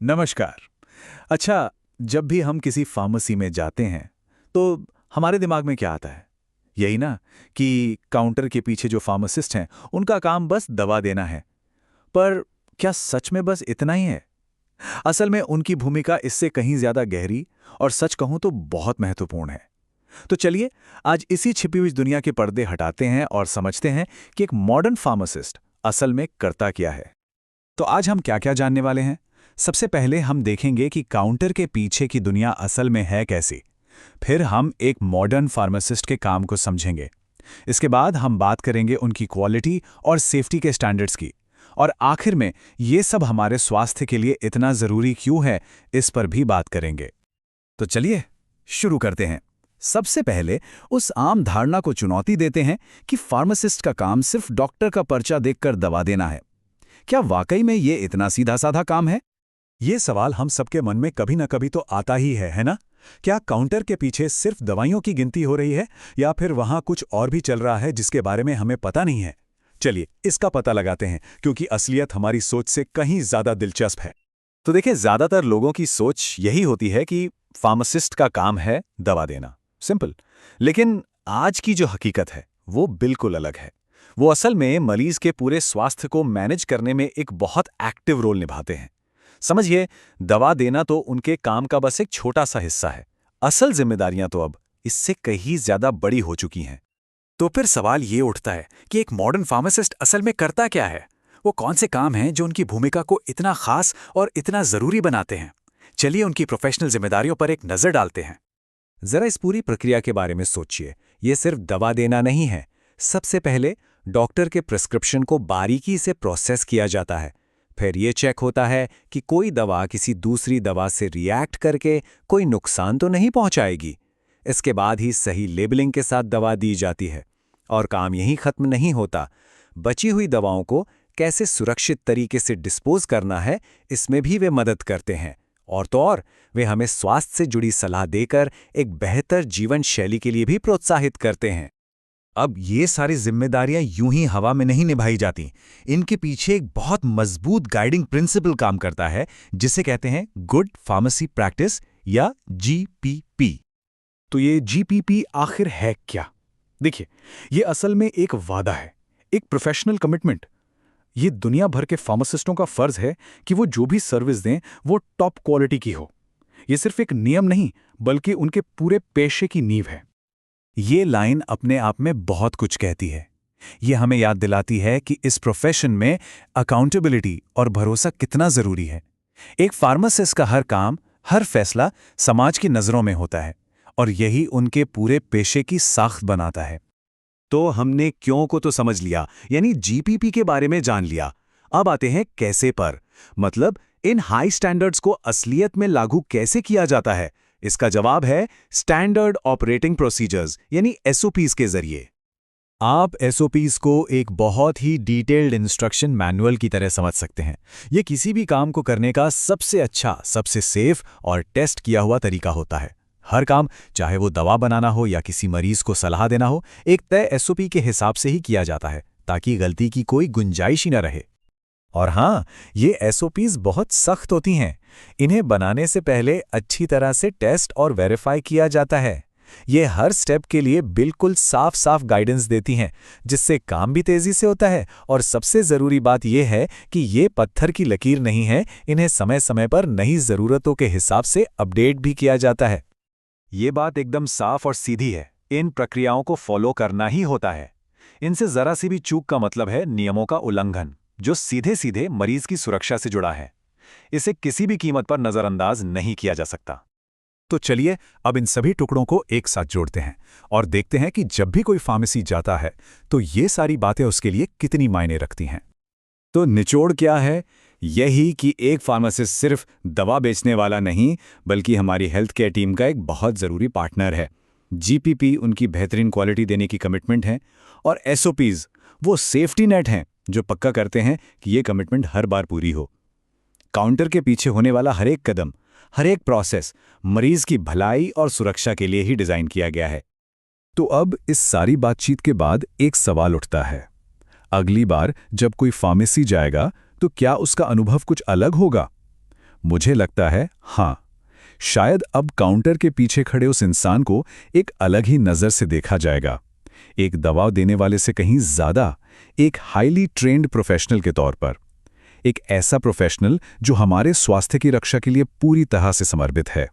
नमस्कार। अच्छा, जब भी हम किसी फार्मेसी में जाते हैं, तो हमारे दिमाग में क्या आता है? यही ना कि काउंटर के पीछे जो फार्मासिस्ट हैं, उनका काम बस दवा देना है। पर क्या सच में बस इतना ही है? असल में उनकी भूमिका इससे कहीं ज्यादा गहरी और सच कहूं तो बहुत महत्वपूर्ण है। तो चलिए, आज इसी छिपी हुई दुनिया के पर्दे हटाते हैं और समझते हैं कि एक मॉडर्न फार्मासिस्ट असल में करता क्या है। तो आज हम क्या-क्या जानने वाले हैं? सबसे पहले हम देखेंगे कि काउंटर के पीछे की दुनिया असल में है कैसी। फिर हम एक मॉडर्न फार्मासिस्ट के काम को समझेंगे। इसके बाद हम बात करेंगे उनकी क्वालिटी और सेफ्टी के स्टैंडर्ड्स की। और आखिर में ये सब हमारे स्वास्थ्य के लिए इतना ज़रूरी क्यों है, इस पर भी बात करेंगे। तो चलिए, शुरू करते हैं। सबसे पहले उस आम धारणा को चुनौती देते हैं कि फार्मासिस्ट का काम सिर्फ डॉक्टर का पर्चा देखकर दवा देना है। क्या वाकई में ये इतना सीधा साधा काम है? ये सवाल हम सबके मन में कभी न कभी तो आता ही है ना? क्या काउंटर के पीछे सिर्फ दवाइयों की गिनती हो रही है या फिर वहां कुछ और भी चल रहा है जिसके बारे में हमें पता नहीं है? चलिए, इसका पता लगाते हैं, क्योंकि असलियत हमारी सोच से कहीं ज्यादा दिलचस्प है। तो देखिए, ज्यादातर लोगों की सोच यही होती है कि फार्मासिस्ट का काम है दवा देना। सिंपल। लेकिन आज की जो हकीकत है, वो बिल्कुल अलग है। वो असल में मरीज के पूरे स्वास्थ्य को मैनेज करने में एक बहुत एक्टिव रोल निभाते हैं। समझिए, दवा देना तो उनके काम का बस एक छोटा सा हिस्सा है। असल जिम्मेदारियां तो अब इससे कहीं ज्यादा बड़ी हो चुकी हैं। तो फिर सवाल ये उठता है कि एक मॉडर्न फार्मासिस्ट असल में करता क्या है? वो कौन से काम हैं जो उनकी भूमिका को इतना खास और इतना जरूरी बनाते हैं? चलिए उनकी प्रोफेशनल जिम्मेदारियों पर एक नजर डालते हैं। जरा इस पूरी प्रक्रिया के बारे में सोचिए। ये सिर्फ दवा देना नहीं है। सबसे पहले डॉक्टर के प्रिस्क्रिप्शन को बारीकी से प्रोसेस किया जाता है। फिर ये चेक होता है कि कोई दवा किसी दूसरी दवा से रिएक्ट करके कोई नुकसान तो नहीं पहुंचाएगी। इसके बाद ही सही लेबलिंग के साथ दवा दी जाती है। और काम यहीं खत्म नहीं होता। बची हुई दवाओं को कैसे सुरक्षित तरीके से डिस्पोज करना है, इसमें भी वे मदद करते हैं। और तो और, वे हमें स्वास्थ्य से जुड़ी सलाह देकर एक बेहतर जीवन शैली के लिए भी प्रोत्साहित करते हैं। अब ये सारी जिम्मेदारियां यूं ही हवा में नहीं निभाई जाती। इनके पीछे एक बहुत मजबूत गाइडिंग प्रिंसिपल काम करता है, जिसे कहते हैं गुड फार्मेसी प्रैक्टिस या जीपीपी। तो ये जीपीपी आखिर है क्या? देखिए, ये असल में एक वादा है, एक प्रोफेशनल कमिटमेंट। ये दुनिया भर के फार्मासिस्टों का फर्ज है कि वो जो भी सर्विस दें, वो टॉप क्वालिटी की हो। ये सिर्फ एक नियम नहीं, बल्कि उनके पूरे पेशे की नींव है। ये लाइन अपने आप में बहुत कुछ कहती है। ये हमें याद दिलाती है कि इस प्रोफेशन में अकाउंटेबिलिटी और भरोसा कितना जरूरी है। एक फार्मासिस्ट का हर काम, हर फैसला समाज की नजरों में होता है, और यही उनके पूरे पेशे की साख्त बनाता है। तो हमने क्यों को तो समझ लिया, यानी जीपीपी के बारे में जान लिया। अब आते हैं कैसे पर। मतलब इन हाई स्टैंडर्ड्स को असलियत में लागू कैसे किया जाता है? इसका जवाब है स्टैंडर्ड ऑपरेटिंग प्रोसीजर्स, यानी एसओपीज के जरिए। आप एसओपीज को एक बहुत ही डिटेल्ड इंस्ट्रक्शन मैनुअल की तरह समझ सकते हैं। ये किसी भी काम को करने का सबसे अच्छा, सबसे सेफ और टेस्ट किया हुआ तरीका होता है। हर काम, चाहे वो दवा बनाना हो या किसी मरीज को सलाह देना हो, एक तय एसओपी के हिसाब से ही किया जाता है, ताकि गलती की कोई गुंजाइश ही न रहे। और हाँ, ये एसओपीज बहुत सख्त होती हैं। इन्हें बनाने से पहले अच्छी तरह से टेस्ट और वेरीफाई किया जाता है। ये हर स्टेप के लिए बिल्कुल साफ साफ गाइडेंस देती हैं, जिससे काम भी तेजी से होता है। और सबसे ज़रूरी बात यह है कि ये पत्थर की लकीर नहीं है, इन्हें समय समय पर नई ज़रूरतों के हिसाब से अपडेट भी किया जाता है। ये बात एकदम साफ और सीधी है। इन प्रक्रियाओं को फॉलो करना ही होता है। इनसे जरा सी भी चूक का मतलब है नियमों का उल्लंघन, जो सीधे सीधे मरीज की सुरक्षा से जुड़ा है। इसे किसी भी कीमत पर नजरअंदाज नहीं किया जा सकता। तो चलिए, अब इन सभी टुकड़ों को एक साथ जोड़ते हैं और देखते हैं कि जब भी कोई फार्मेसी जाता है, तो ये सारी बातें उसके लिए कितनी मायने रखती हैं। तो निचोड़ क्या है? यही कि एक फार्मासिस्ट सिर्फ दवा बेचने वाला नहीं, बल्कि हमारी हेल्थ केयर टीम का एक बहुत ज़रूरी पार्टनर है। जीपीपी उनकी बेहतरीन क्वालिटी देने की कमिटमेंट है, और एसओपीज वो सेफ्टी नेट हैं जो पक्का करते हैं कि ये कमिटमेंट हर बार पूरी हो। काउंटर के पीछे होने वाला हर एक कदम, हर एक प्रोसेस मरीज की भलाई और सुरक्षा के लिए ही डिज़ाइन किया गया है। तो अब इस सारी बातचीत के बाद एक सवाल उठता है, अगली बार जब कोई फार्मेसी जाएगा तो क्या उसका अनुभव कुछ अलग होगा? मुझे लगता है हाँ, शायद अब काउंटर के पीछे खड़े उस इंसान को एक अलग ही नज़र से देखा जाएगा, एक दवा देने वाले से कहीं ज़्यादा, एक हाईली ट्रेंड प्रोफेशनल के तौर पर, एक ऐसा प्रोफेशनल जो हमारे स्वास्थ्य की रक्षा के लिए पूरी तरह से समर्पित है।